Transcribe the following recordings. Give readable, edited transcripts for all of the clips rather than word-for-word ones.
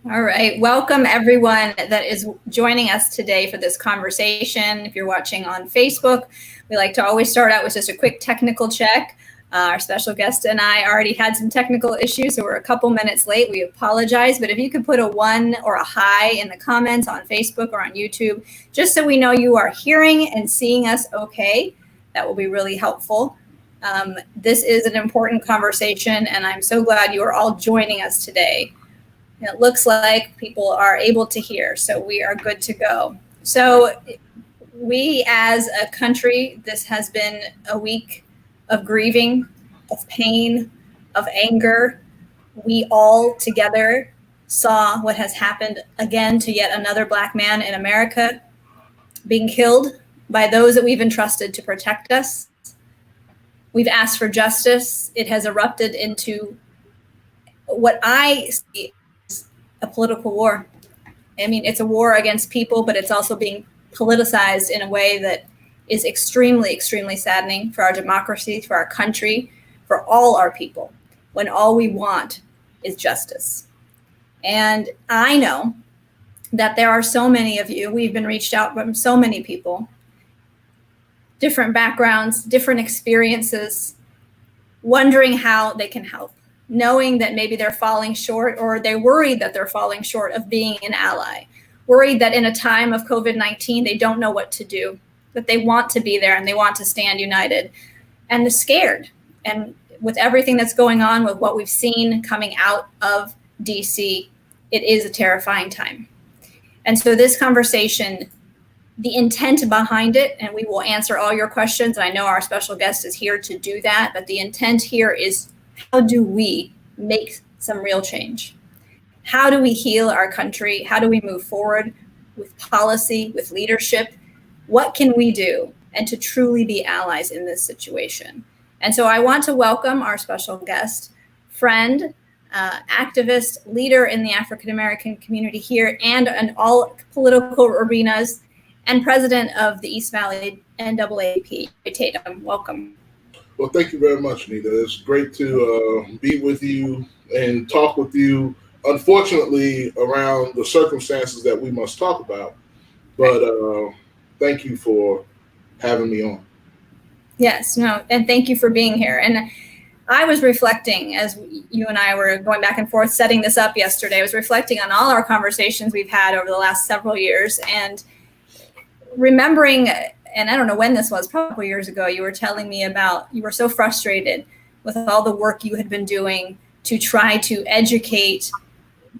All right. Welcome, everyone that is joining us today for this conversation. If you're watching on Facebook, we like to always start out with just a quick technical check. Our special guest and I already had some technical issues, so we're a couple minutes late. We apologize, but if you could put a 1 or a hi in the comments on Facebook or on YouTube, just so we know you are hearing and seeing us okay, that will be really helpful. This is an important conversation, and I'm so glad you are all joining us today. It looks like people are able to hear, so we are good to go. So we as a country, this has been a week of grieving, of pain, of anger. We all together saw what has happened again to yet another Black man in America being killed by those that we've entrusted to protect us. We've asked for justice. It has erupted into what I see a political war. I mean, it's a war against people, but it's also being politicized in a way that is extremely, extremely saddening for our democracy, for our country, for all our people, when all we want is justice. And I know that there are so many of you, we've been reached out from so many people, different backgrounds, different experiences, wondering how they can help, knowing that maybe they're falling short, or they're worried that they're falling short of being an ally, worried that in a time of COVID-19, they don't know what to do, that they want to be there and they want to stand united, and they're scared. And with everything that's going on, with what we've seen coming out of DC, it is a terrifying time. And so this conversation, the intent behind it, and we will answer all your questions, and I know our special guest is here to do that, but the intent here is, how do we make some real change? How do we heal our country? How do we move forward with policy, with leadership? What can we do and to truly be allies in this situation? And so I want to welcome our special guest, friend, activist, leader in the African American community here and in all political arenas, and president of the East Valley NAACP, Roy Tatem. Welcome. Well, thank you very much, Anita. It's great to be with you and talk with you. Unfortunately, around the circumstances that we must talk about, but thank you for having me on. Yes, no, and thank you for being here. And I was reflecting as you and I were going back and forth setting this up yesterday. I was reflecting on all our conversations we've had over the last several years and remembering, and I don't know when this was, probably years ago, you were telling me about, you were so frustrated with all the work you had been doing to try to educate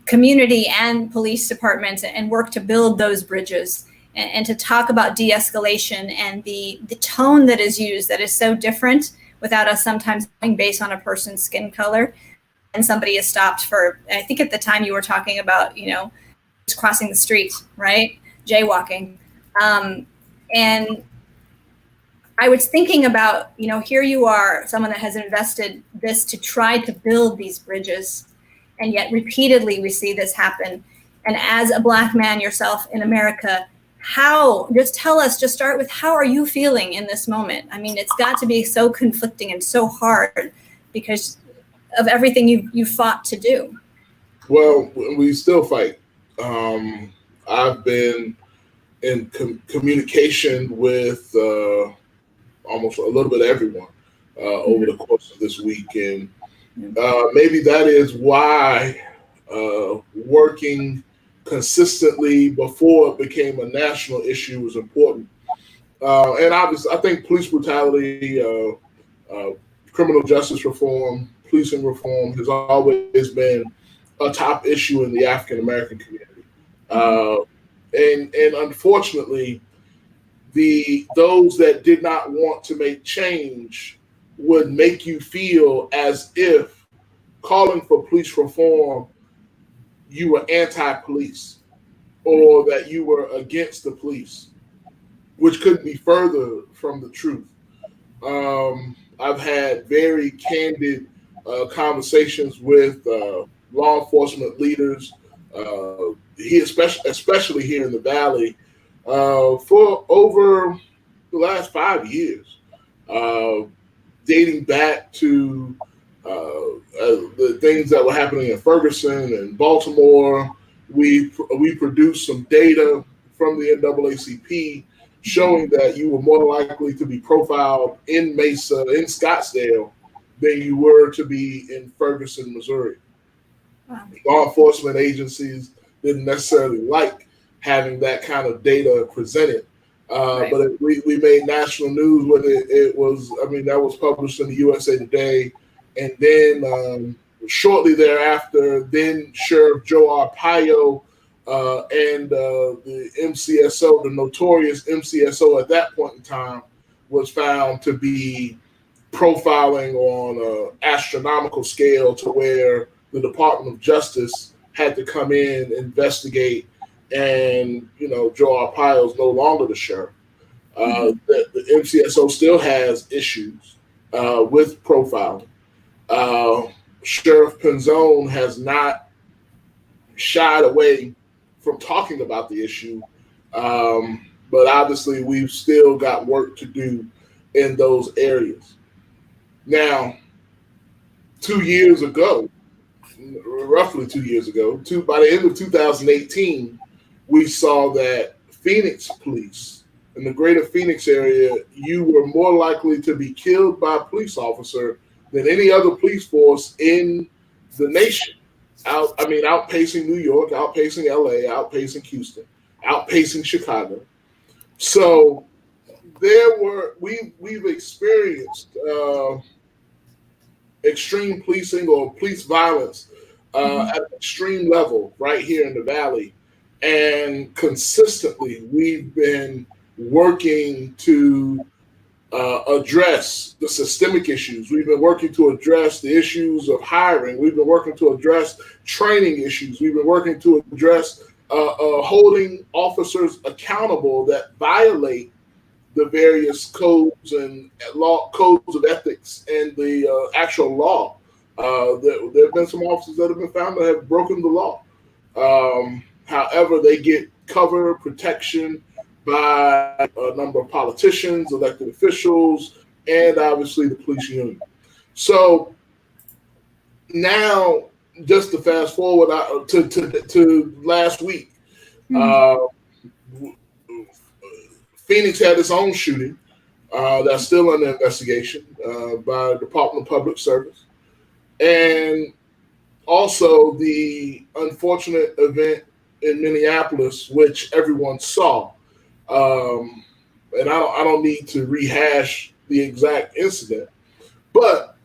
community and police departments and work to build those bridges and to talk about de-escalation and the tone that is used that is so different without us sometimes going based on a person's skin color. And somebody is stopped for, I think at the time you were talking about, just crossing the street, right? Jaywalking. And I was thinking about, here you are, someone that has invested this to try to build these bridges, and yet repeatedly we see this happen. And as a Black man yourself in America, just tell us, just start with, how are you feeling in this moment? I mean, it's got to be so conflicting and so hard because of everything you fought to do. Well, we still fight. I've been in communication with almost a little bit of everyone over the course of this week. And maybe that is why working consistently before it became a national issue was important. And obviously, I think police brutality, criminal justice reform, policing reform has always been a top issue in the African American community. And unfortunately, those that did not want to make change would make you feel as if calling for police reform, you were anti-police or that you were against the police, which couldn't be further from the truth. I've had very candid conversations with law enforcement leaders, especially here in the Valley, for over the last 5 years, dating back to the things that were happening in Ferguson and Baltimore, We produced some data from the NAACP showing that you were more likely to be profiled in Mesa, in Scottsdale, than you were to be in Ferguson, Missouri. Wow. Law enforcement agencies didn't necessarily like having that kind of data presented. Right. But we made national news when it was, I mean, that was published in the USA Today. And then shortly thereafter, then Sheriff Joe Arpaio and the MCSO, the notorious MCSO at that point in time, was found to be profiling on an astronomical scale to where the Department of Justice had to come in, investigate, and, you know, Joe Arpaio is no longer the sheriff. The MCSO still has issues with profiling. Sheriff Penzone has not shied away from talking about the issue, but obviously we've still got work to do in those areas. Now, 2 years ago, roughly 2 years ago, by the end of 2018, we saw that Phoenix police, in the greater Phoenix area, you were more likely to be killed by a police officer than any other police force in the nation. Outpacing New York, outpacing LA, outpacing Houston, outpacing Chicago. So we've experienced extreme policing or police violence at an extreme level right here in the Valley. And consistently, we've been working to address the systemic issues. We've been working to address the issues of hiring. We've been working to address training issues. We've been working to address holding officers accountable that violate the various codes and codes of ethics and the actual law. There have been some officers that have been found to have broken the law. However, they get cover, protection by a number of politicians, elected officials, and obviously the police union. So now, just to fast forward to last week, Phoenix had its own shooting that's still under investigation by the Department of Public Service. And also the unfortunate event in Minneapolis, which everyone saw. And I don't need to rehash the exact incident, but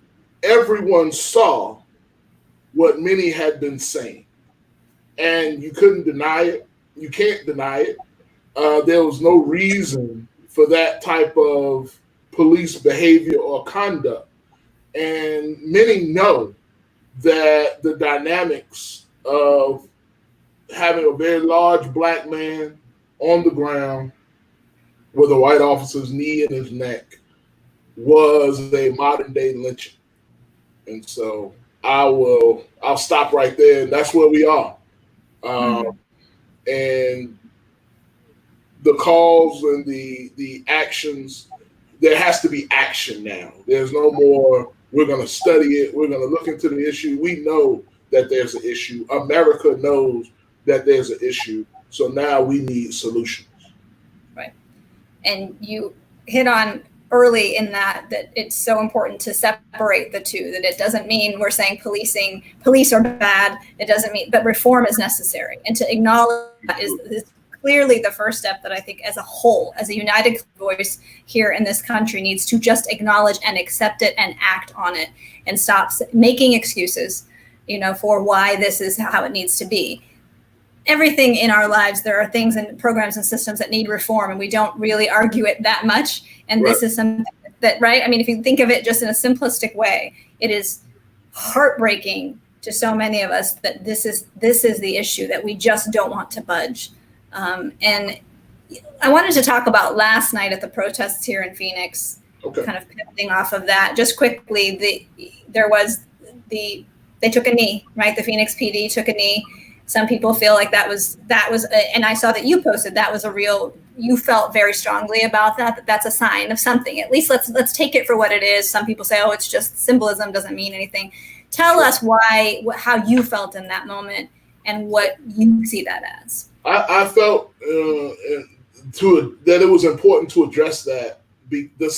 everyone saw what many had been saying. And you couldn't deny it. You can't deny it. There was no reason for that type of police behavior or conduct. And many know that the dynamics of having a very large black man on the ground with a white officer's knee in his neck was a modern day lynching. And so I'll stop right there. And that's where we are. And the calls and the actions, there has to be action now. There's no more, we're going to study it. We're going to look into the issue. We know that there's an issue. America knows that there's an issue. So now we need solutions. Right. And you hit on early in that it's so important to separate the two, that it doesn't mean we're saying police are bad. It doesn't mean, but reform is necessary. And to acknowledge that is clearly the first step that I think as a whole, as a united voice here in this country, needs to just acknowledge and accept it and act on it and stop making excuses, for why this is how it needs to be. Everything in our lives, there are things and programs and systems that need reform, and we don't really argue it that much. And This is something that, right? I mean, if you think of it just in a simplistic way, it is heartbreaking to so many of us that this is the issue, that we just don't want to budge. And I wanted to talk about last night at the protests here in Phoenix, kind of pivoting off of that. Just quickly, they took a knee, right? The Phoenix PD took a knee. Some people feel like that was, and I saw that you posted, that was you felt very strongly about that's a sign of something. At least let's take it for what it is. Some people say, oh, it's just symbolism, doesn't mean anything. Tell us how you felt in that moment and what you see that as. I felt that it was important to address that with the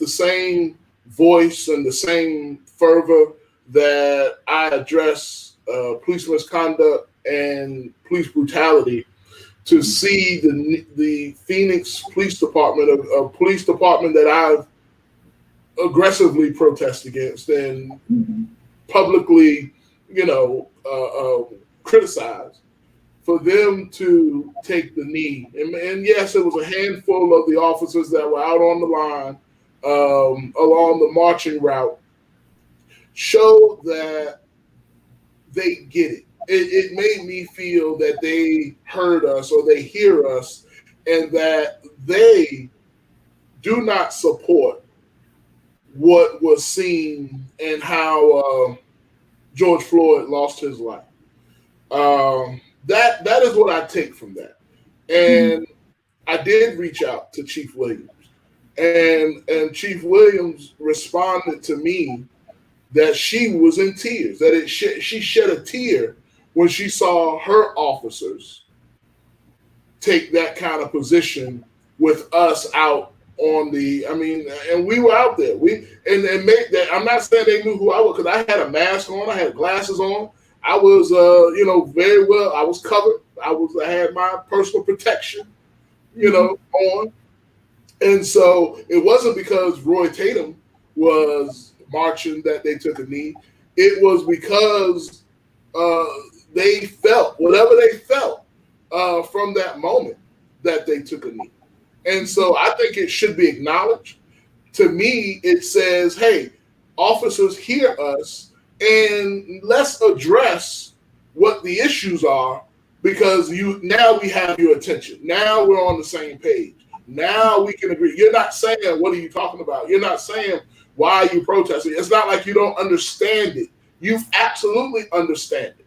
same voice and the same fervor that I address police misconduct and police brutality. To see the Phoenix Police Department, a police department that I've aggressively protested against and publicly, criticized, for them to take the knee. And yes, it was a handful of the officers that were out on the line along the marching route, showed that they get it. It made me feel that they heard us or they hear us, and that they do not support what was seen and how George Floyd lost his life. That is what I take from that. And I did reach out to Chief Williams, and Chief Williams responded to me that she was in tears, that she shed a tear when she saw her officers take that kind of position with us out on and we were out there. I'm not saying they knew who I was, because I had a mask on, I had glasses on, I was, very well, I was covered, I had my personal protection, on, and so it wasn't because Roy Tatem was marching that they took a knee. It was because they felt whatever they felt from that moment that they took a knee. And so I think it should be acknowledged. To me, it says, hey, officers, hear us, and let's address what the issues are, because now we have your attention. Now we're on the same page. Now we can agree. You're not saying, what are you talking about? You're not saying, why are you protesting? It's not like you don't understand it. You absolutely understand it.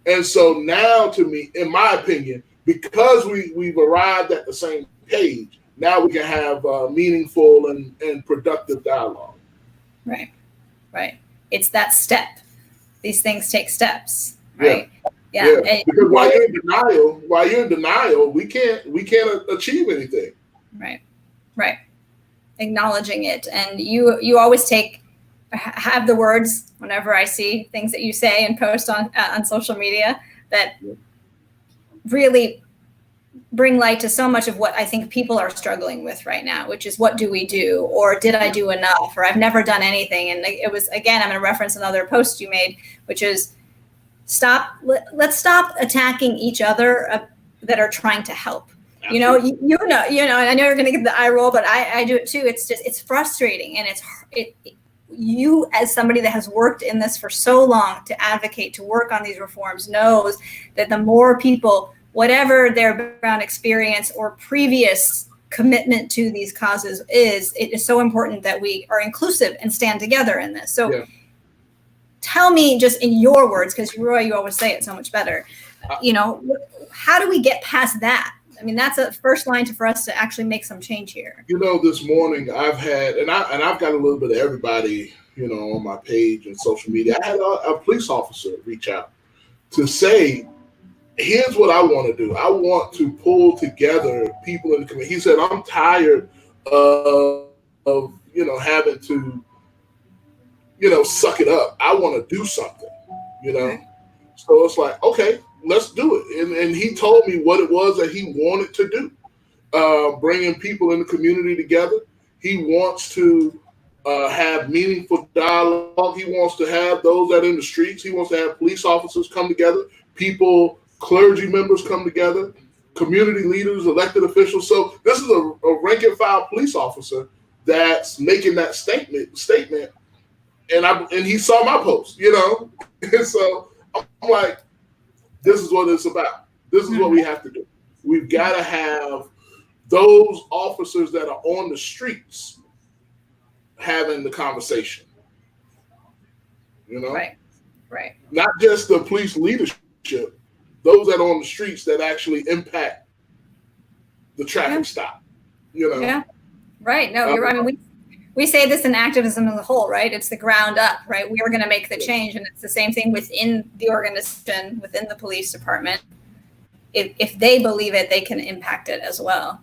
And so now, to me, in my opinion, because we've arrived at the same page, now we can have meaningful and productive dialogue. Right. It's that step. These things take steps, right? Yeah. Because while you're in denial, we can't achieve anything. Right. Acknowledging it, and you always have the words whenever I see things that you say and post on social media that really bring light to so much of what I think people are struggling with right now, which is, what do we do? Or did I do enough? Or I've never done anything. And it was, again, I'm going to reference another post you made, which is let's stop attacking each other that are trying to help. And I know you're going to get the eye roll, but I do it too. It's frustrating. And you, as somebody that has worked in this for so long, to advocate, to work on these reforms, knows that the more people, whatever their background experience or previous commitment to these causes it is so important that we are inclusive and stand together in this. So tell me, just in your words, because Roy, you always say it so much better, how do we get past that? I mean, that's a first line for us to actually make some change here. This morning I've had, and I've got a little bit of everybody, on my page and social media. I had a police officer reach out to say, here's what I want to do. I want to pull together people in the community. He said, I'm tired of having to, suck it up. I want to do something, So it's like, okay, let's do it. And he told me what it was that he wanted to do, bringing people in the community together. He wants to have meaningful dialogue. He wants to have those that are in the streets. He wants to have police officers come together, clergy members come together, community leaders, elected officials. So this is a rank and file police officer that's making that statement. And he saw my post, And so I'm like, this is what it's about. This is what we have to do. We've got to have those officers that are on the streets having the conversation. Right. Not just the police leadership, those that are on the streets that actually impact the traffic stop. Yeah. Right. No, you're right. I mean, we say this in activism as a whole, right? It's the ground up, right? We are going to make the change. And it's the same thing within the organization, within the police department. If they believe it, they can impact it as well.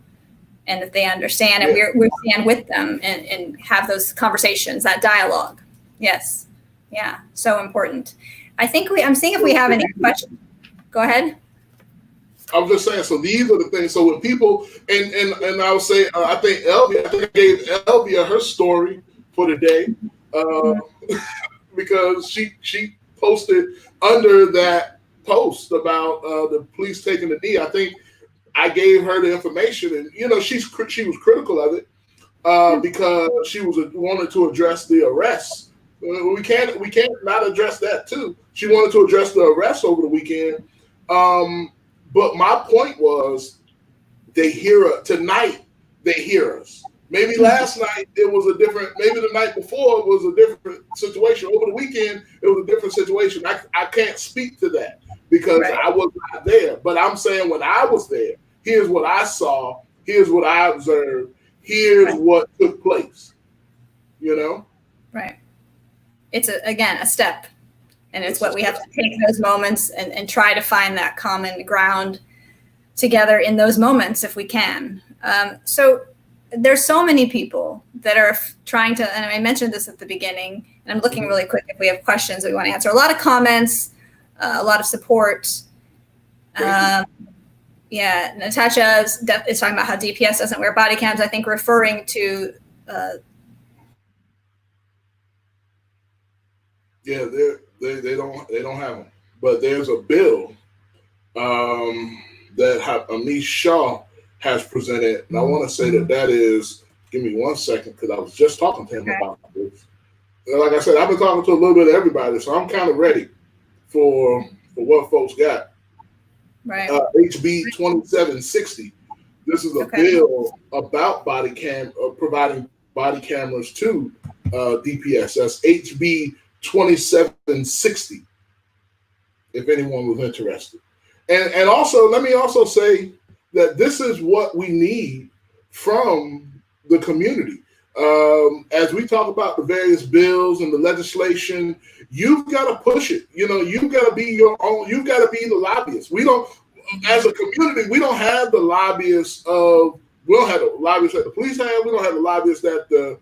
And if they understand, and we stand with them and have those conversations, that dialogue. Yes. Yeah. So important. I'm seeing if we have any questions. Go ahead. I was just saying, so these are the things. So when people, and I would say, I think I gave Elvia her story for the day, because she posted under that post about the police taking the knee. I think I gave her the information, and she was critical of it because she wanted to address the arrests. We can't not address that too. She wanted to address the arrests over the weekend. But my point was, they hear us tonight. They hear us. Maybe last night it was a different. Maybe the night before it was a different situation. Over the weekend it was a different situation. I can't speak to that because I was not there. But I'm saying when I was there, here's what I saw. Here's what I observed. Here's what took place. Right. It's again a step. And it's what we have to take those moments and try to find that common ground together in those moments if we can. So there's so many people that are trying to, and I mentioned this at the beginning, and I'm looking really quick if we have questions that we want to answer. A lot of comments, a lot of support. Natasha is talking about how DPS doesn't wear body cams. I think referring to they don't have them, but there's a bill that Amish Shaw has presented, and I want to say that is. Give me 1 second, because I was just talking to him about this. Like I said, I've been talking to a little bit of everybody, so I'm kind of ready for what folks got. Right. HB 2760. This is a bill about providing body cameras to DPS. That's HB 2760, if anyone was interested. And also, let me also say that this is what we need from the community. As we talk about the various bills and the legislation, you've got to push it. You've got to be your own, you've got to be the lobbyist. We don't, as a community, we don't have the lobbyists that the police have. We don't have the lobbyists that the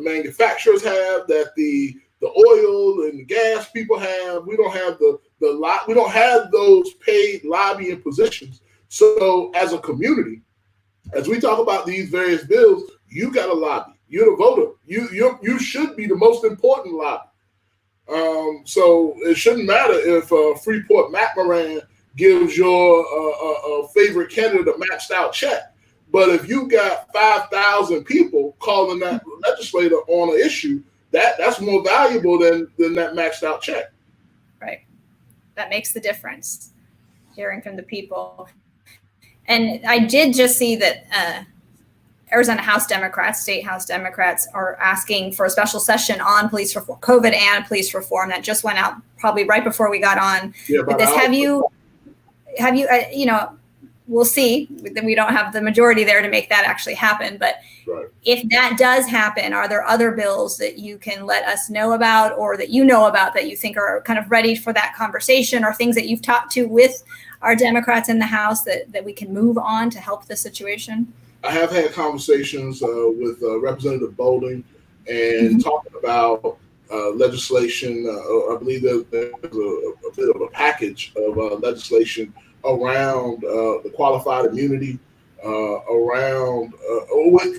manufacturers have, that the oil and the gas people have. We don't have we don't have those paid lobbying positions. So as a community, as we talk about these various bills, you got to lobby. You're the voter. You should be the most important lobby. So it shouldn't matter if Freeport McMoran gives your favorite candidate a maxed out check. But if you got 5,000 people calling that legislator on an issue, that's more valuable than that maxed out check. Right. That makes the difference, hearing from the people. And I did just see that Arizona State House Democrats are asking for a special session on police reform, COVID and police reform, that just went out probably right before we got on. With this. Have you, we'll see. We don't have the majority there to make that actually happen. But if that does happen, are there other bills that you can let us know about, or that you know about, that you think are kind of ready for that conversation, or things that you've talked to with our Democrats in the House that we can move on to help the situation? I have had conversations with Representative Boulding and talking about legislation. I believe there's a bit of a package of legislation around the qualified immunity, around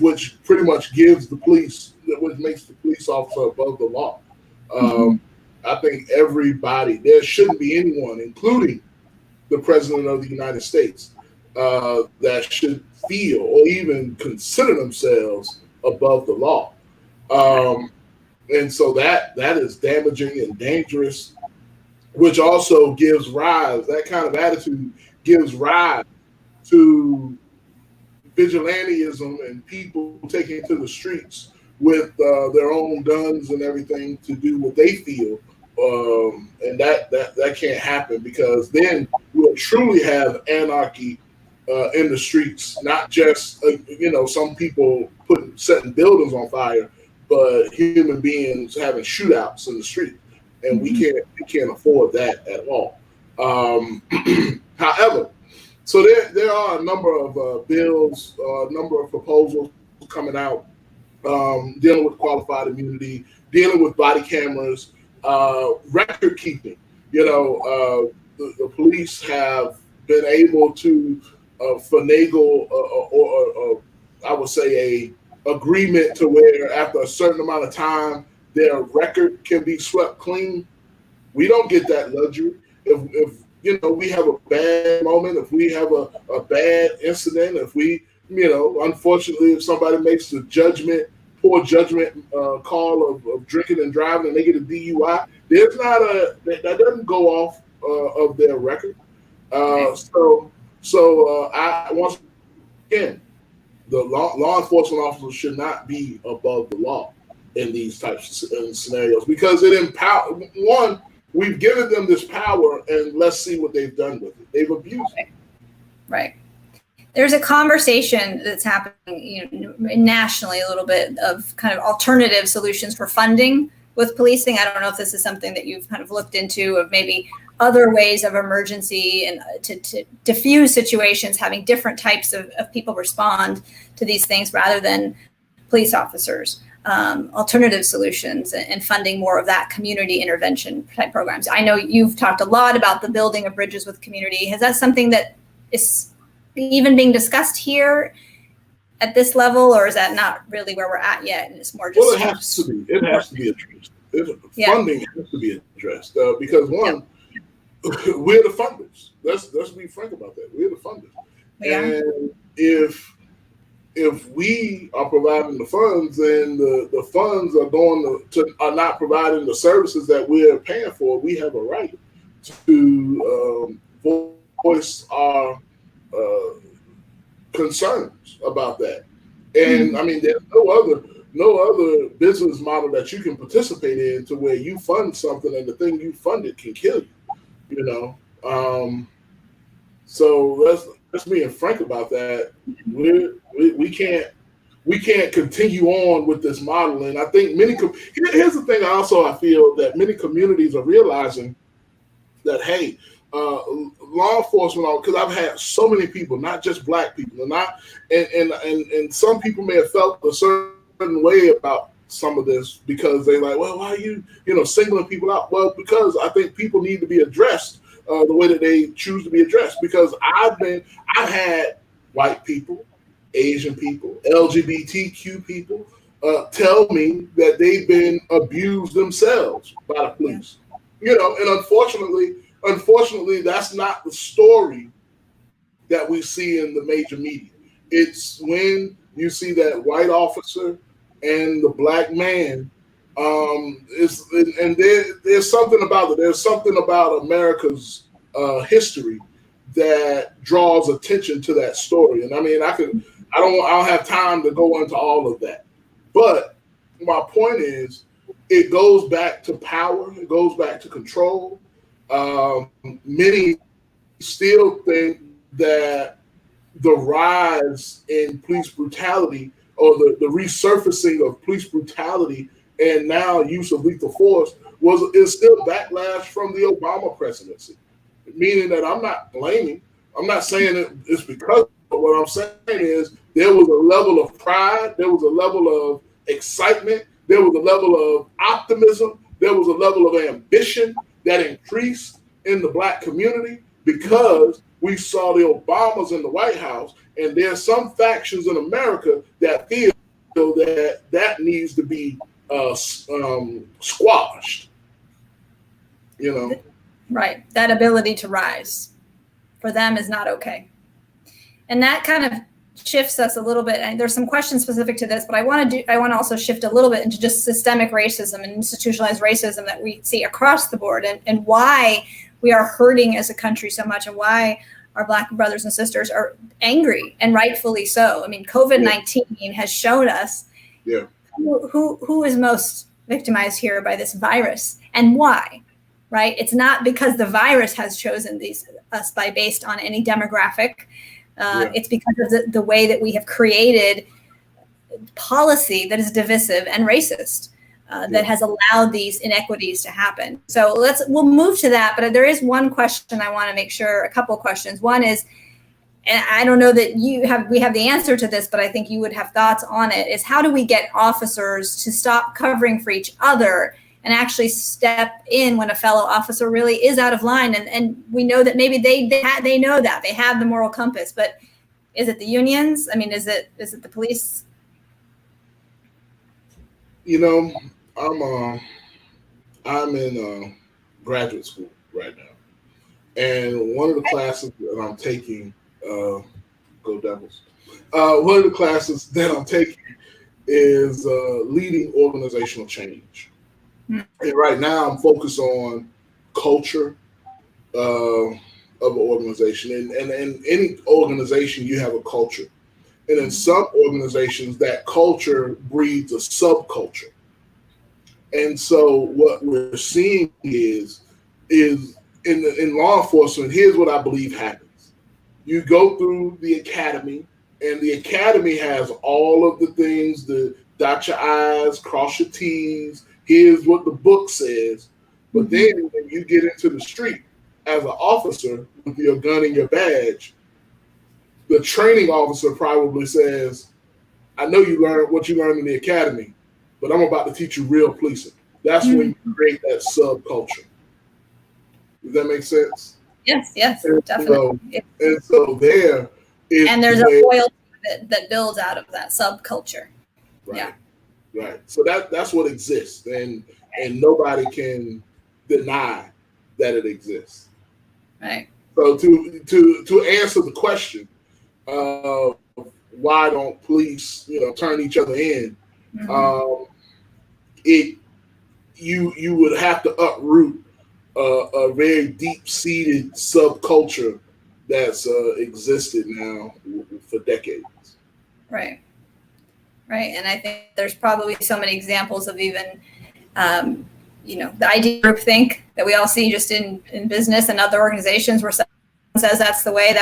which pretty much gives the police, which makes the police officer above the law. I think there shouldn't be anyone, including the President of the United States, that should feel or even consider themselves above the law. And so that is damaging and dangerous, which also gives rise, that kind of attitude gives rise to vigilantism and people taking to the streets with their own guns and everything to do what they feel. And that can't happen, because then we'll truly have anarchy in the streets, not just some people putting setting buildings on fire, but human beings having shootouts in the street, and we can't afford that at all. However, so there are a number of bills, a number of proposals coming out dealing with qualified immunity, dealing with body cameras, record keeping. The police have been able to finagle or I would say a agreement to where after a certain amount of time their record can be swept clean. We don't get that luxury. If we have a bad moment, if we have a bad incident, if we, unfortunately, if somebody makes the poor judgment call of drinking and driving and they get a DUI, that doesn't go off of their record. So I once again, the law enforcement officers should not be above the law in these types of scenarios because we've given them this power, and let's see what they've done with it. They've abused it. Right. There's a conversation that's happening, nationally a little bit of kind of alternative solutions for funding with policing. I don't know if this is something that you've kind of looked into, of maybe other ways of emergency and to diffuse situations, having different types of people respond to these things rather than police officers. Alternative solutions and funding more of that community intervention type programs. I know you've talked a lot about the building of bridges with community. Is that something that is even being discussed here at this level, or is that not really where we're at yet? And it's more just. Well, it has to be. It has to be addressed. Funding has to be addressed because we're the funders. Let's be frank about that. We're the funders, and if we are providing the funds, then the funds are not providing the services that we're paying for. We have a right to voice our concerns about that. And I mean, there's no other business model that you can participate in to where you fund something and the thing you funded can kill you. So let's be frank about that. We can't continue on with this model, and I think here's the thing. I feel that many communities are realizing that law enforcement, because I've had so many people, not just Black people, and some people may have felt a certain way about some of this because they're like, well, why are you singling people out? Well, because I think people need to be addressed the way that they choose to be addressed. Because I've had white people, Asian people, LGBTQ people tell me that they've been abused themselves by the police. And unfortunately, that's not the story that we see in the major media. It's when you see that white officer and the Black man. There's something about it. There's something about America's history that draws attention to that story. And I mean, I don't have time to go into all of that. But my point is, it goes back to power. It goes back to control. Many still think that the rise in police brutality or the resurfacing of police brutality and now use of lethal force is still backlash from the Obama presidency. Meaning that I'm not blaming. I'm not saying it's because of what I'm saying is there was a level of pride, there was a level of excitement, there was a level of optimism, there was a level of ambition that increased in the Black community because we saw the Obamas in the White House, and there's some factions in America that feel that needs to be squashed. Right. That ability to rise for them is not okay. And that kind of shifts us a little bit. And there's some questions specific to this, but I want to also shift a little bit into just systemic racism and institutionalized racism that we see across the board and why we are hurting as a country so much and why our Black brothers and sisters are angry, and rightfully so. I mean, COVID-19 has shown us who is most victimized here by this virus and why. Right? It's not because the virus has chosen us based on any demographic. It's because of the way that we have created policy that is divisive and racist, that has allowed these inequities to happen. So we'll move to that, but there is one question I want to make sure, a couple questions. One is, and I don't know that we have the answer to this, but I think you would have thoughts on it, is how do we get officers to stop covering for each other and actually step in when a fellow officer really is out of line? And we know that maybe they know that, they have the moral compass, but is it the unions? I mean, is it the police? You know, I'm in graduate school right now, and one of the classes that I'm taking, go Devils. One of the classes that I'm taking is leading organizational change. And right now I'm focused on culture of an organization. And in any organization, you have a culture. And in some organizations, that culture breeds a subculture. And so what we're seeing is in law enforcement, here's what I believe happens. You go through the academy, and the academy has all of the things, the dot your I's, cross your T's, here's what the book says. But then when you get into the street as an officer with your gun and your badge, the training officer probably says, I know you learned what you learned in the academy, but I'm about to teach you real policing. That's when you create that subculture. Does that make sense? Yes, definitely. So there is, and there's a loyalty that builds out of that subculture. Right. Yeah. Right. So that's what exists, and nobody can deny that it exists. Right. So to answer the question, why don't police, turn each other in? You would have to uproot a very deep-seated subculture that's existed now for decades. Right. And I think there's probably so many examples of even, the idea groupthink that we all see just in business and other organizations where someone says that's the way,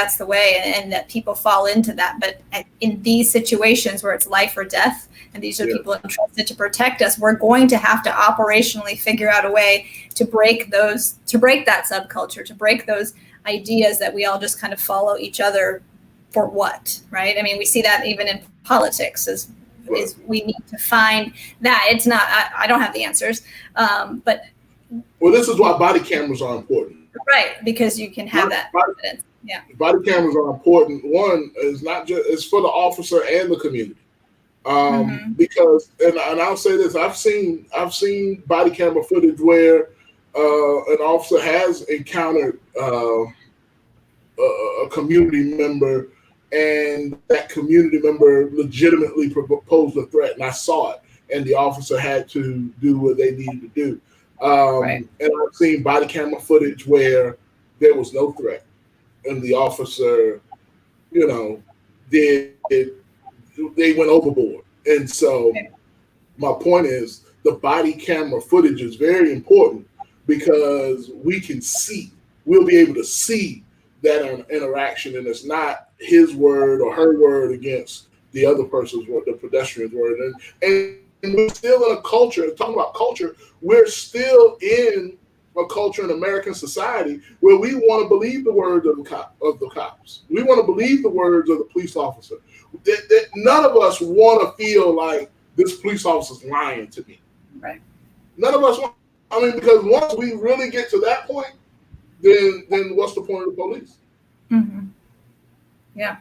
and that people fall into that. But in these situations where it's life or death, and these are people entrusted to protect us, we're going to have to operationally figure out a way to break that subculture, to break those ideas that we all just kind of follow each other for what, right? I mean, we see that even in politics is we need to find that. It's not, I don't have the answers, but. Well, this is why body cameras are important. Right, because you can have that evidence. Yeah. Body cameras are important. One is not just, it's for the officer and the community. Because, and I'll say this, I've seen body camera footage where an officer has encountered a community member, and that community member legitimately posed a threat, and I saw it, and the officer had to do what they needed to do. And I've seen body camera footage where there was no threat, and the officer, they went overboard. And so my point is, the body camera footage is very important because we'll be able to see that interaction, and it's not his word or her word against the other person's word, the pedestrian's word. And we're still in a culture, talking about culture, we're still in a culture in American society where we want to believe the words of the cops. We want to believe the words of the police officer. None of us want to feel like this police officer's lying to me. Right. None of us want. I mean, because once we really get to that point, then what's the point of the police? Yeah.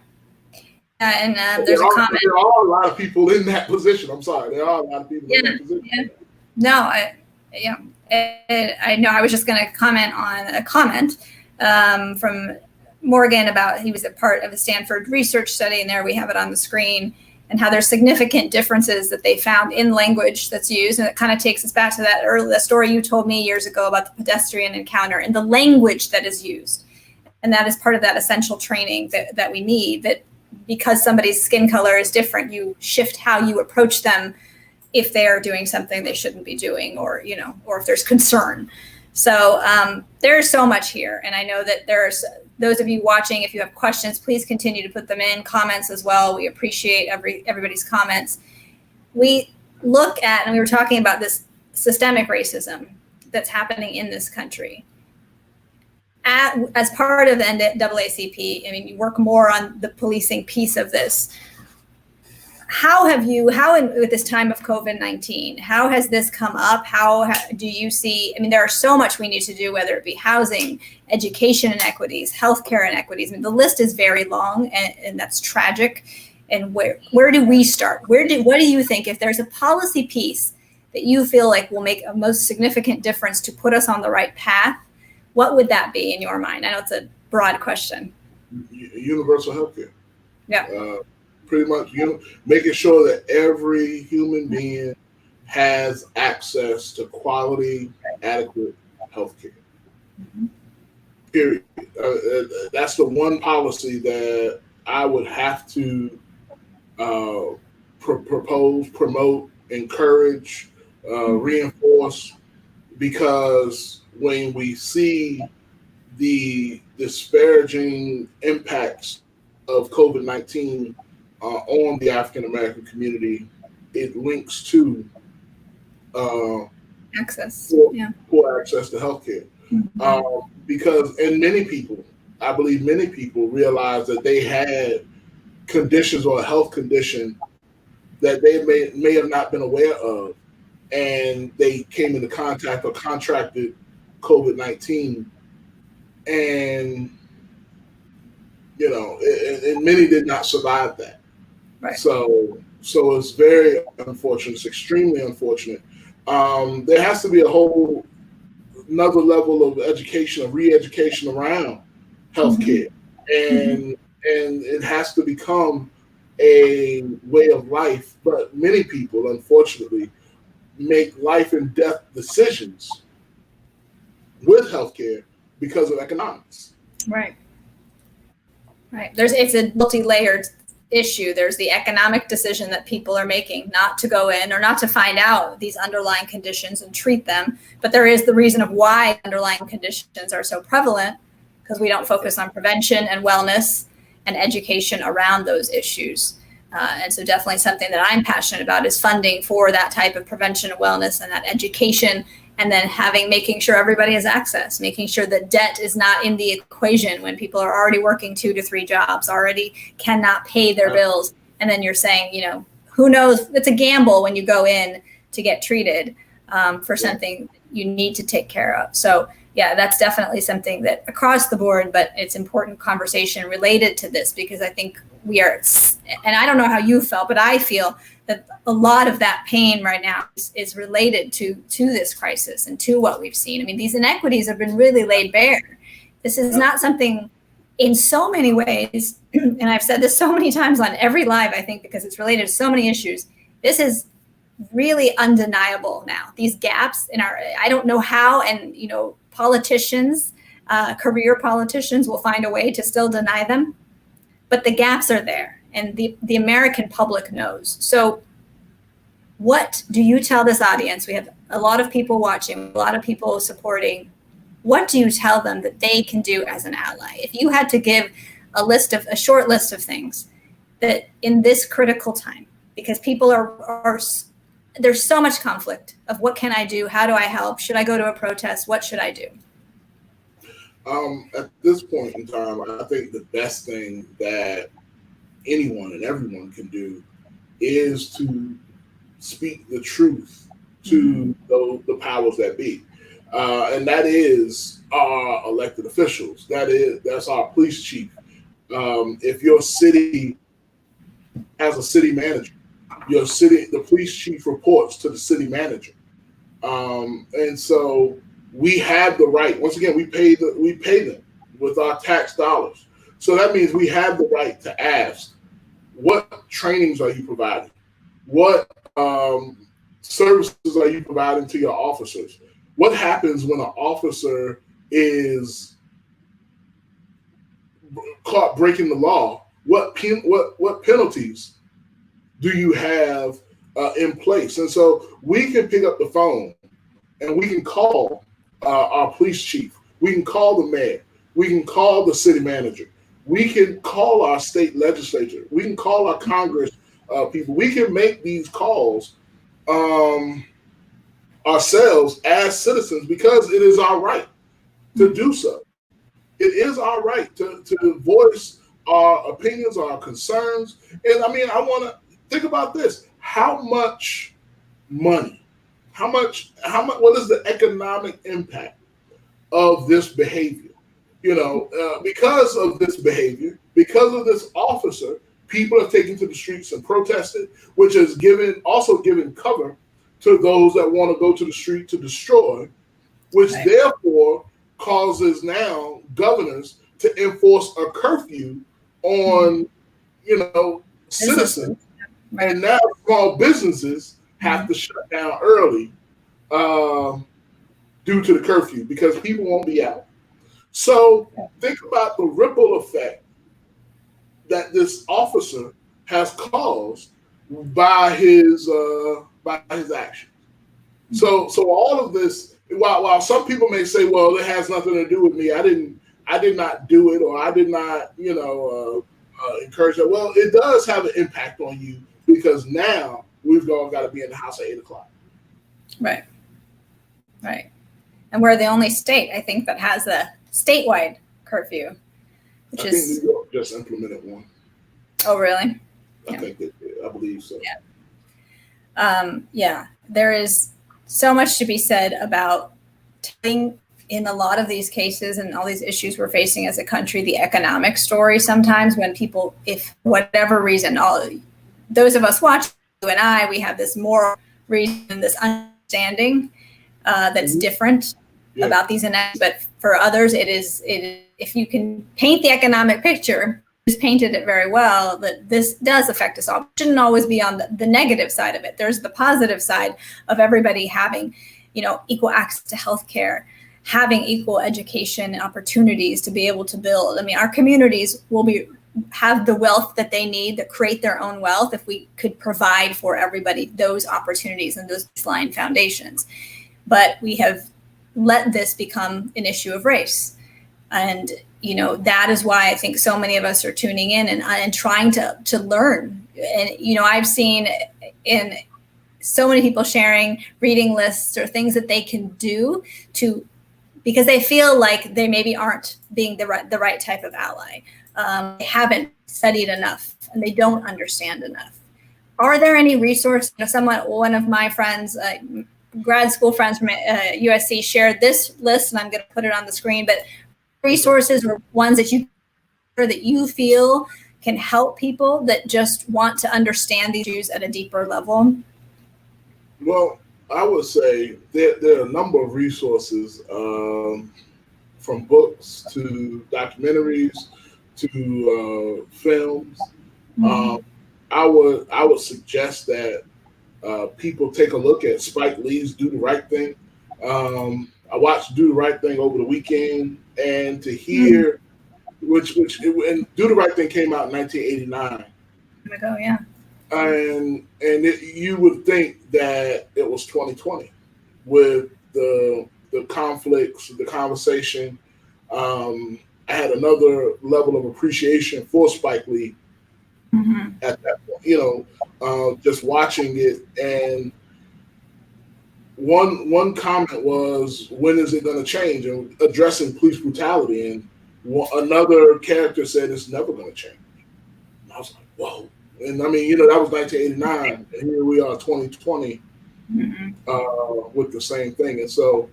And there's a comment. There are a lot of people in that position. I'm sorry. There are a lot of people in that position. Yeah. No, I know. I was just going to comment on a comment from Morgan about he was a part of a Stanford research study, and there we have it on the screen, and how there's significant differences that they found in language that's used. And it kind of takes us back to the story you told me years ago about the pedestrian encounter and the language that is used. And that is part of that essential training that we need, that because somebody's skin color is different, you shift how you approach them if they're doing something they shouldn't be doing, or if there's concern. So there's so much here. And I know that there's those of you watching, if you have questions, please continue to put them in comments as well. We appreciate everybody's comments. we look at, and we were talking about this systemic racism that's happening in this country. As part of the NAACP, I mean, you work more on the policing piece of this. With this time of COVID-19, how has this come up? How do you see, I mean, there are so much we need to do, whether it be housing, education inequities, healthcare inequities. I mean, the list is very long, and that's tragic. And where do we start? What do you think, if there's a policy piece that you feel like will make a most significant difference to put us on the right path, what would that be in your mind? I know it's a broad question. Universal healthcare. Yeah. Pretty much, making sure that every human being has access to quality, adequate healthcare. Mm-hmm. Period. That's the one policy that I would have to propose, promote, encourage, reinforce, because when we see the disparaging impacts of COVID-19 on the African American community, it links to access, poor access to healthcare. Mm-hmm. Because I believe many people realize that they had conditions or a health condition that they may have not been aware of, and they came into contact or contracted COVID-19, and and many did not survive that. Right. So it's very unfortunate. It's extremely unfortunate. There has to be another level of education, of re-education around healthcare, mm-hmm. and it has to become a way of life. But many people, unfortunately, make life and death decisions with healthcare because of economics. Right. It's a multi-layered issue. There's the economic decision that people are making not to go in or not to find out these underlying conditions and treat them. But there is the reason of why underlying conditions are so prevalent, because we don't focus on prevention and wellness and education around those issues. And so definitely something that I'm passionate about is funding for that type of prevention and wellness and that education, and then making sure everybody has access, making sure that debt is not in the equation when people are already working 2 to 3 jobs, already cannot pay their bills. And then you're saying, who knows, it's a gamble when you go in to get treated for something you need to take care of. So yeah, that's definitely something that across the board, but it's important conversation related to this, because I think we are, and I don't know how you felt, but I feel that a lot of that pain right now is related to this crisis and to what we've seen. I mean, these inequities have been really laid bare. This is not something, in so many ways, and I've said this so many times on every live, I think, because it's related to so many issues. This is really undeniable now. These gaps in I don't know how, and politicians, career politicians will find a way to still deny them, but the gaps are there, and the American public knows. So what do you tell this audience? We have a lot of people watching, a lot of people supporting. What do you tell them that they can do as an ally? If you had to give a short list of things that in this critical time, because people are there's so much conflict of what can I do? How do I help? Should I go to a protest? What should I do? At this point in time, I think the best thing that anyone and everyone can do is to speak the truth to the powers that be. And that is our elected officials. That's our police chief. If your city has a city manager, the police chief reports to the city manager. And so we have the right, once again, we pay them with our tax dollars. So that means we have the right to ask, what trainings are you providing? What services are you providing to your officers? What happens when an officer is caught breaking the law? What penalties do you have in place? And so we can pick up the phone and we can call our police chief. We can call the mayor. We can call the city manager. We can call our state legislature. We can call our Congress people. We can make these calls ourselves as citizens because it is our right to do so. It is our right to voice our opinions, our concerns. And I mean, I want to think about this. How much money, what is the economic impact of this behavior? Because of this behavior, because of this officer, people have taken to the streets and protested, which has also given cover to those that want to go to the street to destroy, which therefore causes now governors to enforce a curfew on, citizens. Right. And now small businesses have to shut down early due to the curfew because people won't be out. So think about the ripple effect that this officer has caused by his actions. So all of this, while some people may say, well, it has nothing to do with me. I did not do it, or I did not, encourage that. Well, it does have an impact on you because now we've all got to be in the house at 8:00. Right. Right. And we're the only state, I think, that has a statewide curfew, I think New York just implemented one. Oh, really? I believe so. Yeah. There is so much to be said about telling, in a lot of these cases and all these issues we're facing as a country, the economic story sometimes when people, if whatever reason, those of us watching, you and I, we have this moral reason, this understanding that's different about these enactments. But for others, it is, if you can paint the economic picture, just painted it very well, that this does affect us all. It shouldn't always be on the negative side of it. There's the positive side of everybody having, equal access to healthcare, having equal education opportunities to be able to build. I mean, our communities will have the wealth that they need to create their own wealth if we could provide for everybody those opportunities and those baseline foundations. But we have let this become an issue of race. And, that is why I think so many of us are tuning in and trying to learn. And, I've seen in so many people sharing reading lists or things that they can do because they feel like they maybe aren't being the right type of ally. They haven't studied enough and they don't understand enough. Are there any resources? One of my friends, grad school friends from USC, shared this list, and I'm going to put it on the screen. But resources or ones that you feel can help people that just want to understand these issues at a deeper level? Well, I would say there are a number of resources, from books to documentaries to films. I would suggest that people take a look at Spike Lee's "Do the Right Thing." I watched "Do the Right Thing" over the weekend, and to hear and "Do the Right Thing" came out in 1989. Oh, yeah. And you would think that it was 2020 with the conflicts, the conversation. I had another level of appreciation for Spike Lee at that point, just watching it. And one comment was, when is it going to change? And addressing police brutality. And another character said, it's never going to change. And I was like, whoa. And I mean, that was 1989, and here we are, 2020, with the same thing. And so,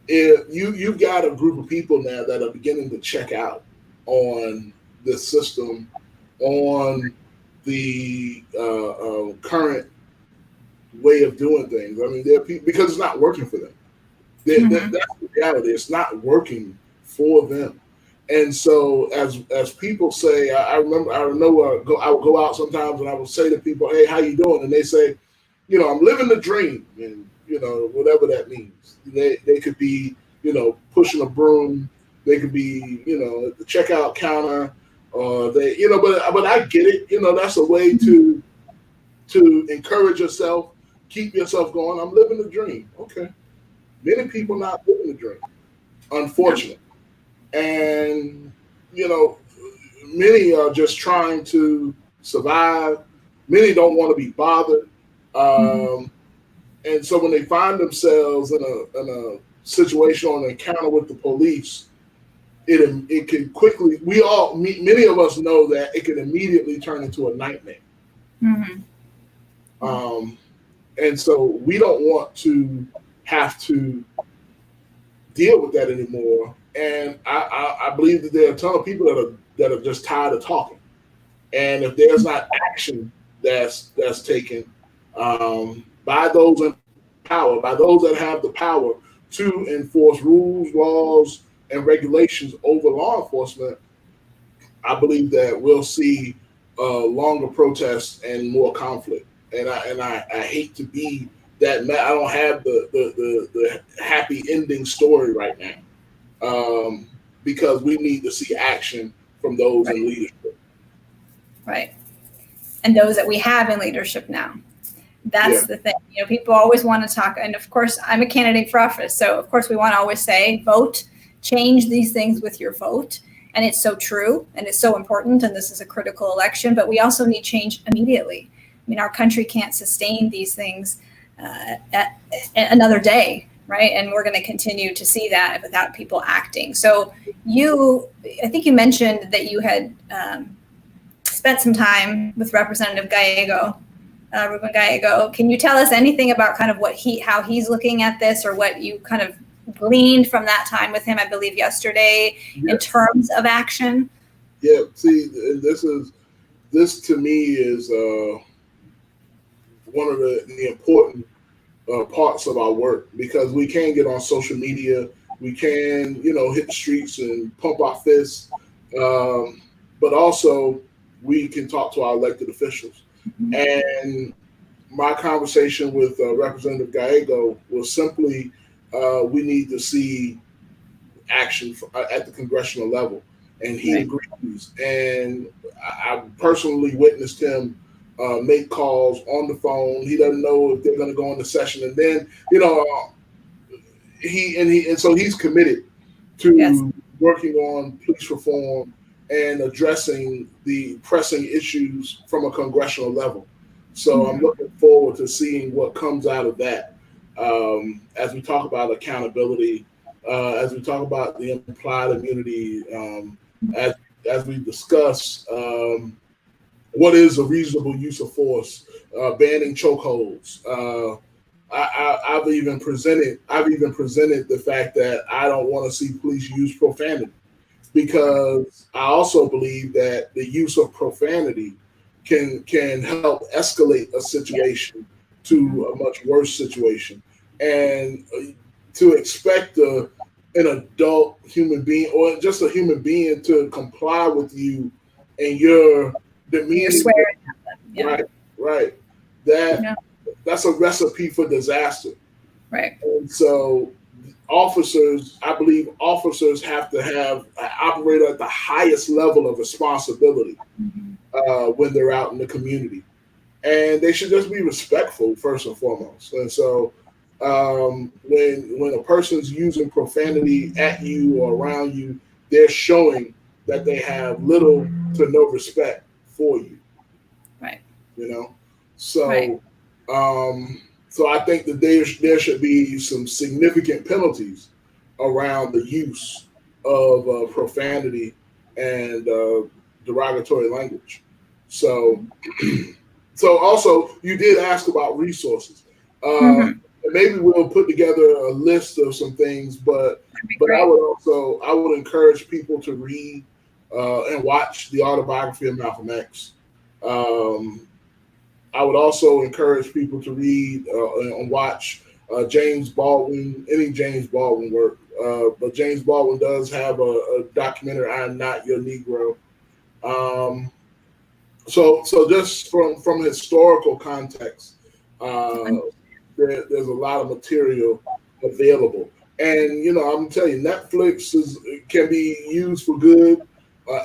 if you've got a group of people now that are beginning to check out on this system, on the current way of doing things. I mean, there are people, because it's not working for them. That's the reality. It's not working for them. And so, as people say, I remember, I would go out sometimes and I would say to people, "Hey, how you doing?" And they say, "I'm living the dream," and whatever that means. They could be, pushing a broom. They could be, at the checkout counter, or they, but I get it. That's a way to encourage yourself, keep yourself going. I'm living the dream. Okay, many people not living the dream, unfortunately. And, many are just trying to survive, Many don't want to be bothered. And so when they find themselves in a situation or an encounter with the police, it can quickly, many of us know that it can immediately turn into a nightmare. And so we don't want to have to deal with that anymore. And I believe that there are a ton of people that are just tired of talking. And if there's not action that's taken by those in power, by those that have the power to enforce rules, laws, and regulations over law enforcement, I believe that we'll see longer protests and more conflict. And I hate to be that mad. I don't have the happy ending story right now, because we need to see action from those in leadership. Right. And those that we have in leadership now. That's the thing. You know, people always want to talk. And of course, I'm a candidate for office. So of course, we want to always say, vote, change these things with your vote. And it's so true. And it's so important. And this is a critical election. But we also need change immediately. I mean, our country can't sustain these things at another day, right? And we're going to continue to see that without people acting. So I think you mentioned that you had spent some time with Representative Gallego, Ruben Gallego. Can you tell us anything about kind of how he's looking at this, or what you kind of gleaned from that time with him, I believe yesterday, in terms of action? Yeah, see, this to me is one of the important parts of our work, because we can get on social media, we can, hit the streets and pump our fists, but also we can talk to our elected officials. And my conversation with Representative Gallego was simply, we need to see action at the congressional level, and he agrees. And I personally witnessed him make calls on the phone. He doesn't know if they're going to go into session, and then so he's committed to working on police reform and addressing the pressing issues from a congressional level. So I'm looking forward to seeing what comes out of that, as we talk about accountability, as we talk about the implied immunity, as we discuss what is a reasonable use of force, banning chokeholds. I've even presented the fact that I don't want to see police use profanity, because I also believe that the use of profanity can help escalate a situation to a much worse situation. And to expect an adult human being, or just a human being, to comply with you and your demeanor, right. That's a recipe for disaster. Right. And so I believe officers have to operate at the highest level of responsibility when they're out in the community. And they should just be respectful, first and foremost. And so when a person's using profanity at you or around you, they're showing that they have little to no respect for you. Right. So so I think that there should be some significant penalties around the use of profanity and derogatory language. So also, you did ask about resources. Maybe we'll put together a list of some things, but I would encourage people to read and watch the autobiography of Malcolm X. I would also encourage people to read and watch James Baldwin, any James Baldwin work. But James Baldwin does have a documentary, I Am Not Your Negro. So just from historical context, there's a lot of material available. And, I'm telling you, Netflix can be used for good.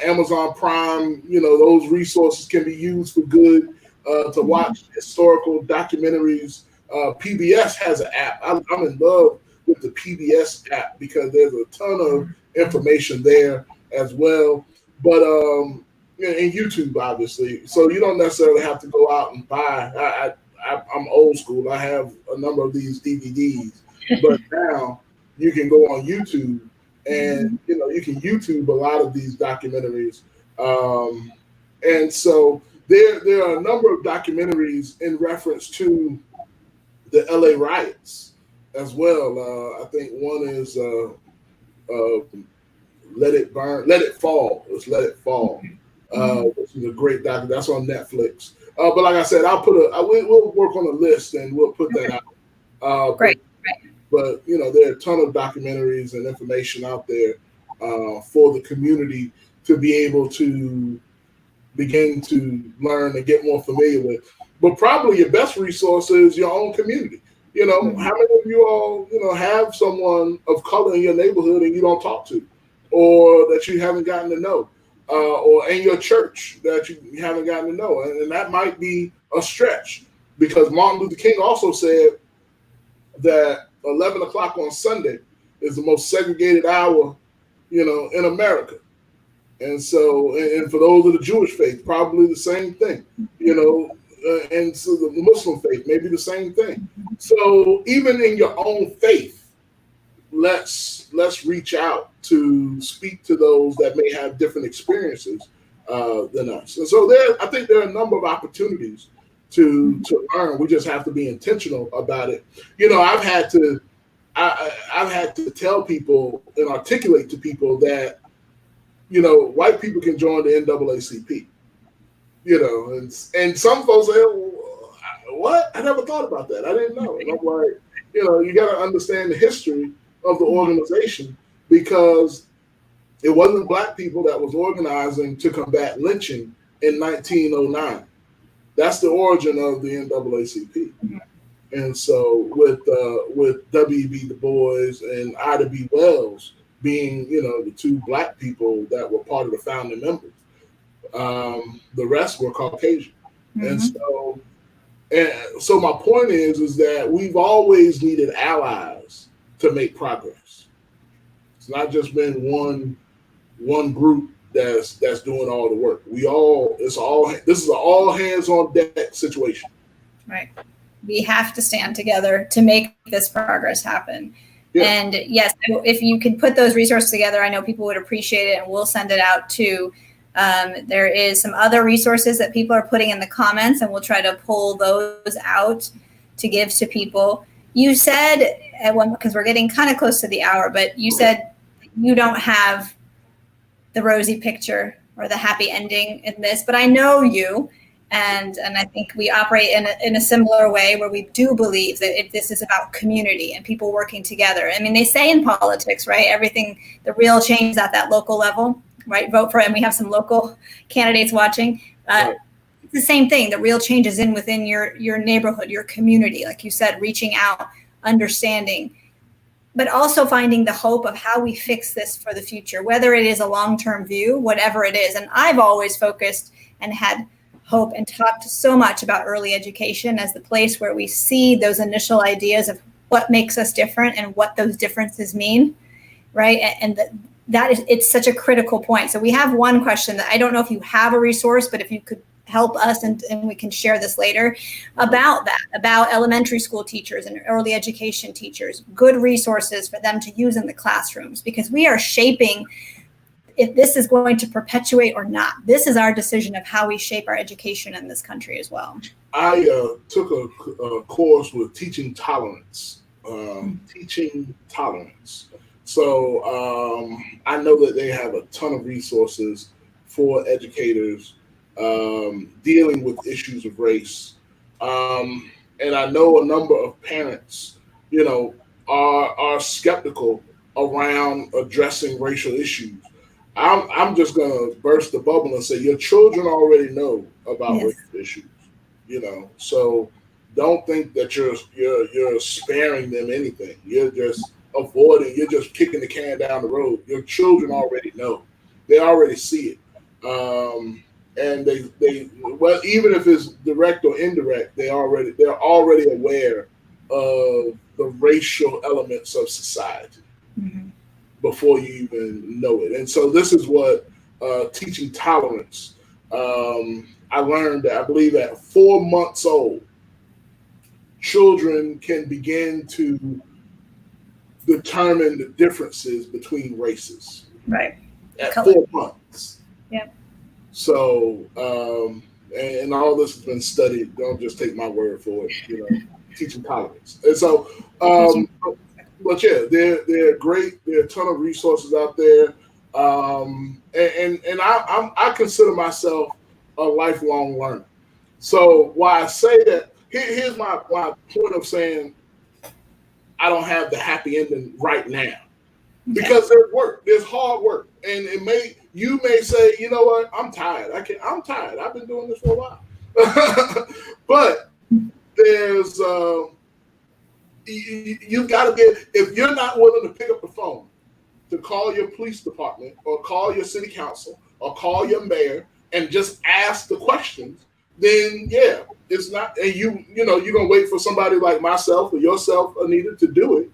Amazon Prime, those resources can be used for good. To watch historical documentaries. PBS has an app. I'm in love with the PBS app because there's a ton of information there as well. But and YouTube, obviously. So you don't necessarily have to go out and buy. I'm old school. I have a number of these DVDs, but now you can go on YouTube and you can YouTube a lot of these documentaries. And so there are a number of documentaries in reference to the LA riots as well. I think one is Let It Burn, Let It Fall. It's Let It Fall, which is a great documentary. That's on Netflix. But like I said, we'll work on a list and we'll put that out. Great. But there are a ton of documentaries and information out there for the community to be able to begin to learn and get more familiar with. But probably your best resource is your own community. How many of you all, have someone of color in your neighborhood and you don't talk to, or that you haven't gotten to know, or in your church that you haven't gotten to know? And that might be a stretch, because Martin Luther King also said that 11 o'clock on Sunday is the most segregated hour, in America. And so, and for those of the Jewish faith, probably the same thing, and so the Muslim faith, maybe the same thing. So even in your own faith, let's reach out to speak to those that may have different experiences than us. And so I think there are a number of opportunities to learn. We just have to be intentional about it. I've had to tell people and articulate to people that white people can join the NAACP. And some folks say, what? I never thought about that. I didn't know. And I'm like, you got to understand the history of the organization, because it wasn't Black people that was organizing to combat lynching in 1909. That's the origin of the NAACP. And so with W.B. Du Bois and Ida B. Wells being, the two Black people that were part of the founding members, the rest were Caucasian. And so my point is that we've always needed allies to make progress. It's not just been one group that's doing all the work. This is an all hands on deck situation. Right. We have to stand together to make this progress happen. Yeah. And yes, if you could put those resources together, I know people would appreciate it, and we'll send it out too. There is some other resources that people are putting in the comments, and we'll try to pull those out to give to people. You said, because we're getting kind of close to the hour, but you said you don't have the rosy picture or the happy ending in this, but I know you. And I think we operate in a similar way, where we do believe that this is about community and people working together. I mean, they say in politics, right, the real change is at that local level, right? Vote for it. And we have some local candidates watching. Right. It's the same thing. The real change is within your neighborhood, your community, like you said, reaching out, understanding, but also finding the hope of how we fix this for the future, whether it is a long-term view, whatever it is. And I've always focused and had hope and talked so much about early education as the place where we see those initial ideas of what makes us different and what those differences mean, right? And it's such a critical point. So we have one question that I don't know if you have a resource, but if you could help us, and we can share this later, about elementary school teachers and early education teachers, good resources for them to use in the classrooms, because we are shaping if this is going to perpetuate or not. This is our decision of how we shape our education in this country as well. I took a course with teaching tolerance. So I know that they have a ton of resources for educators dealing with issues of race. And I know a number of parents, are skeptical around addressing racial issues. I'm just gonna burst the bubble and say your children already know about racial issues, So don't think that you're sparing them anything. You're just avoiding. You're just kicking the can down the road. Your children already know. They already see it, and they even if it's direct or indirect, they're already aware of the racial elements of society. Before you even know it. And so this is what teaching tolerance I learned that I believe at 4 months old, children can begin to determine the differences between races. Right. At Color. 4 months. Yeah. So, and all this has been studied. Don't just take my word for it. Teaching tolerance. And so, but yeah, they're great. There are a ton of resources out there, and I consider myself a lifelong learner. So why I say that, here's my point of saying I don't have the happy ending right now, because there's work, there's hard work, and you may say, you know what, I'm tired. I'm tired. I've been doing this for a while, but there's you've got to get, if you're not willing to pick up the phone to call your police department or call your city council or call your mayor and just ask the questions, then yeah, it's not, and you're gonna wait for somebody like myself or yourself, Anita, to do it.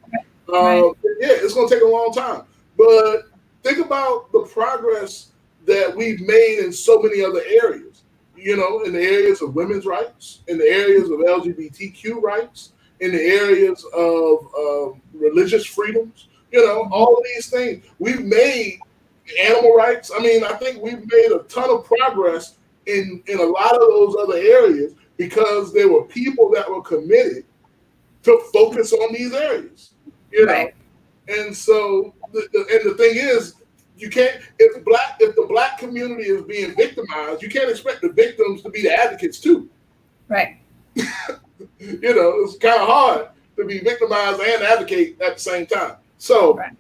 Right. Yeah, it's gonna take a long time. But think about the progress that we've made in so many other areas. In the areas of women's rights, in the areas of LGBTQ rights, in the areas of religious freedoms, all of these things. We've made animal rights. I mean, I think we've made a ton of progress in a lot of those other areas because there were people that were committed to focus on these areas, Right. And so, the thing is, you can't, if the black community is being victimized, you can't expect the victims to be the advocates too. Right. It's kind of hard to be victimized and advocate at the same time. So, right.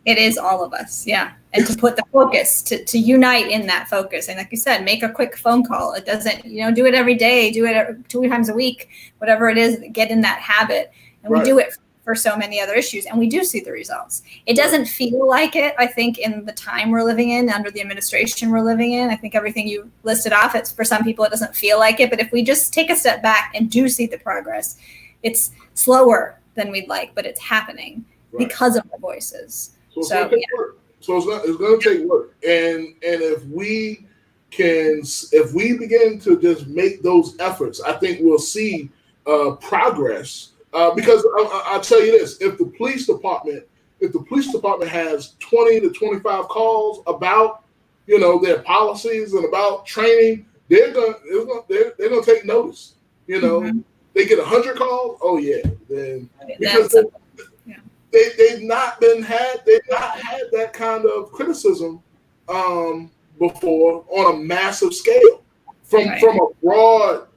It is all of us, yeah. And to put the focus, to unite in that focus. And like you said, make a quick phone call. It doesn't, do it every day, do it 2 times a week, whatever it is, get in that habit. And we do it for so many other issues, and we do see the results. It doesn't feel like it, I think, in the time we're living in, under the administration we're living in. I think everything you listed off, it's for some people, it doesn't feel like it. But if we just take a step back and do see the progress, it's slower than we'd like, but it's happening because of the voices. So it's going to take work. And if we begin to just make those efforts, I think we'll see progress. Because I'll tell you this: if the police department has 20 to 25 calls about their policies and about training, they're gonna take notice. Mm-hmm. They get 100 calls. Oh yeah, then because they've not had that kind of criticism before on a massive scale from a broad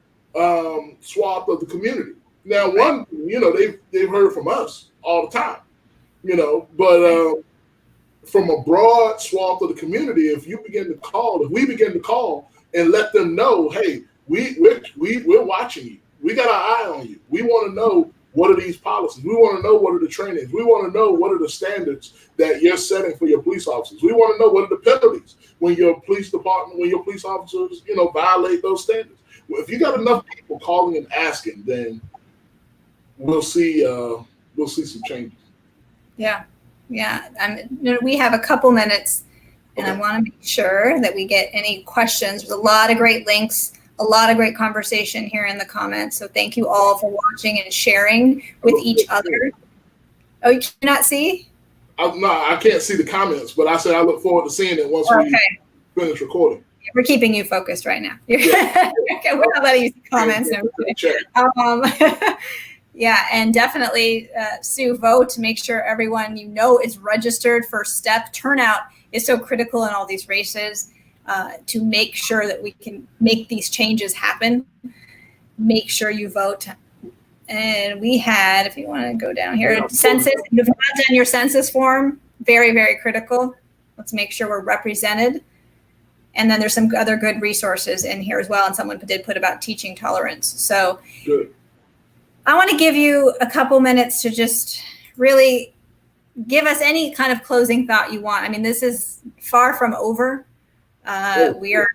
swath of the community. Now, they've heard from us all the time, but from a broad swath of the community, if we begin to call and let them know, hey, we're watching you. We got our eye on you. We want to know, what are these policies? We want to know, what are the trainings? We want to know, what are the standards that you're setting for your police officers? We want to know, what are the penalties when your police officers, violate those standards? Well, if you got enough people calling and asking, then we'll see some changes. Yeah. We have a couple minutes, and I want to make sure that we get any questions. There's a lot of great links, a lot of great conversation here in the comments. So thank you all for watching and sharing with each other. Oh, you cannot see? No, I can't see the comments, but I said I look forward to seeing it once we finish recording. We're keeping you focused right now. We're not letting you see comments. Yeah, and definitely, Sue, vote to make sure everyone is registered. First step. Turnout is so critical in all these races to make sure that we can make these changes happen. Make sure you vote. And we had, if you want to go down here, census. If you've not done your census form, very, very critical. Let's make sure we're represented. And then there's some other good resources in here as well. And someone did put about teaching tolerance. So good. I want to give you a couple minutes to just really give us any kind of closing thought you want. I mean, this is far from over. We are,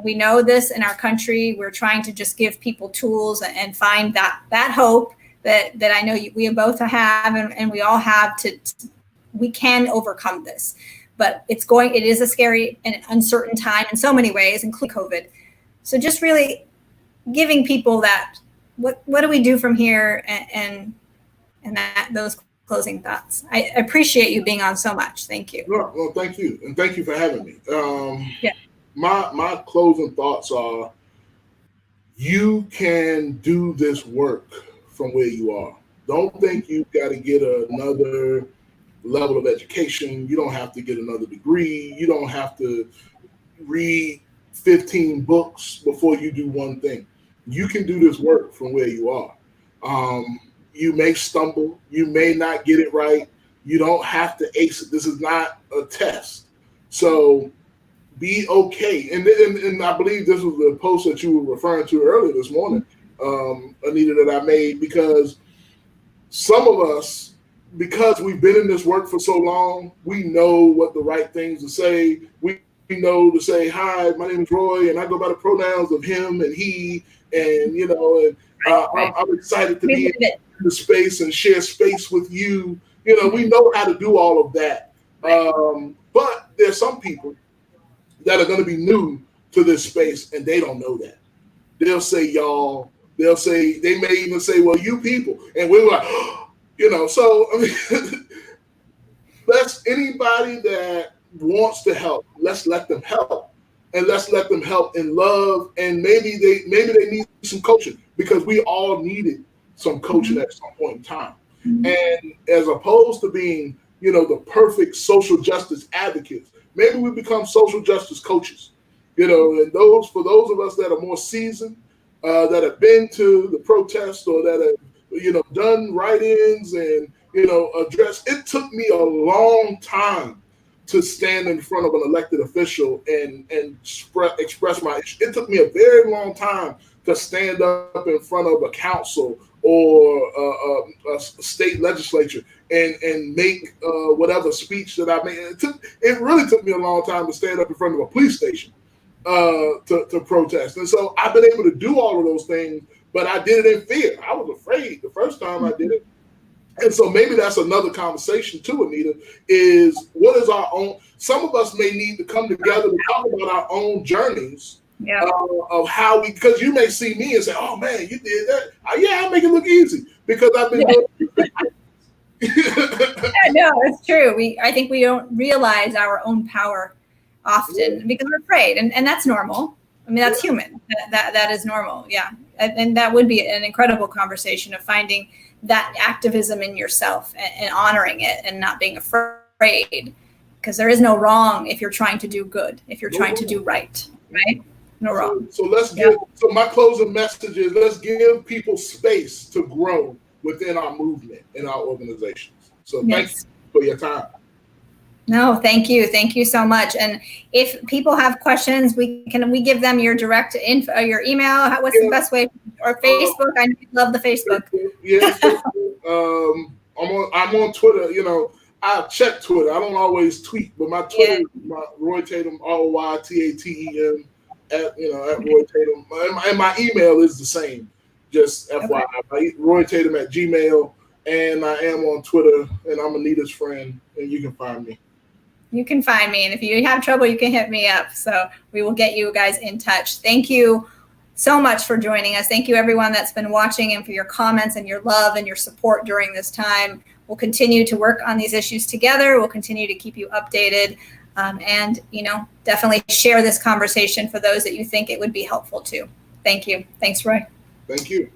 we know this in our country. We're trying to just give people tools and find that hope that I know we both have and we all have we can overcome this. but it is a scary and uncertain time in so many ways, including COVID. So just really giving people that, what do we do from here, and those closing thoughts. I appreciate you being on so much. Thank you. Well, thank you. And thank you for having me. Yeah. My closing thoughts are, you can do this work from where you are. Don't think you've got to get another level of education. You don't have to get another degree. You don't have to read 15 books before you do one thing. You can do this work from where you are. You may stumble. You may not get it right. You don't have to ace it. This is not a test. So be okay. And I believe this was the post that you were referring to earlier this morning, Anita, that I made, because some of us, because we've been in this work for so long, we know what the right things to say. We know to say, hi, my name is Roy, and I go by the pronouns of him and he, and, I'm excited to be in the space and share space with you. We know how to do all of that. But there's some people that are going to be new to this space, and they don't know that. They'll say y'all. They may even say, well, you people. And we're like, so I mean, let's, anybody that wants to help, let's let them help. And let's let them help in love. And maybe they need some coaching, because we all needed some coaching at some point in time. And as opposed to being, the perfect social justice advocates, maybe we become social justice coaches, and for those of us that are more seasoned, that have been to the protests, or that have, done write-ins and, addressed. It took me a long time to stand in front of an elected official and express my issue. It took me a very long time to stand up in front of a council or a state legislature and make whatever speech that I made. It really took me a long time to stand up in front of a police station to protest. And so I've been able to do all of those things, but I did it in fear. I was afraid the first time I did it. And so maybe that's another conversation too, Anita, is what is our own, some of us may need to come together to talk about our own journeys of how because you may see me and say, oh man, you did that. I make it look easy because I've been doing No, it's true. I think we don't realize our own power often because we're afraid, and that's normal. I mean, that's human. That is normal. Yeah. And that would be an incredible conversation of finding that activism in yourself and honoring it and not being afraid, because there is no wrong if you're trying to do good, if you're trying to do right. No wrong. So let's so my closing message is, let's give people space to grow within our movement and our organizations. So thanks for your time. No, thank you. Thank you so much. And if people have questions, we give them your direct info, your email. What's the best way? Or Facebook? I love the Facebook. Yeah. I'm on Twitter. I check Twitter. I don't always tweet, but my Twitter is my Roy Tatem, ROYTATEM at Roy Tatem. And my email is the same. Just FYI, Roy Tatem at Gmail. And I am on Twitter, and I'm Anita's friend, and you can find me. You can find me, and if you have trouble, you can hit me up. So we will get you guys in touch. Thank you so much for joining us. Thank you, everyone that's been watching, and for your comments and your love and your support during this time. We'll continue to work on these issues together. We'll continue to keep you updated, and definitely share this conversation for those that you think it would be helpful to. Thank you. Thanks, Roy. Thank you.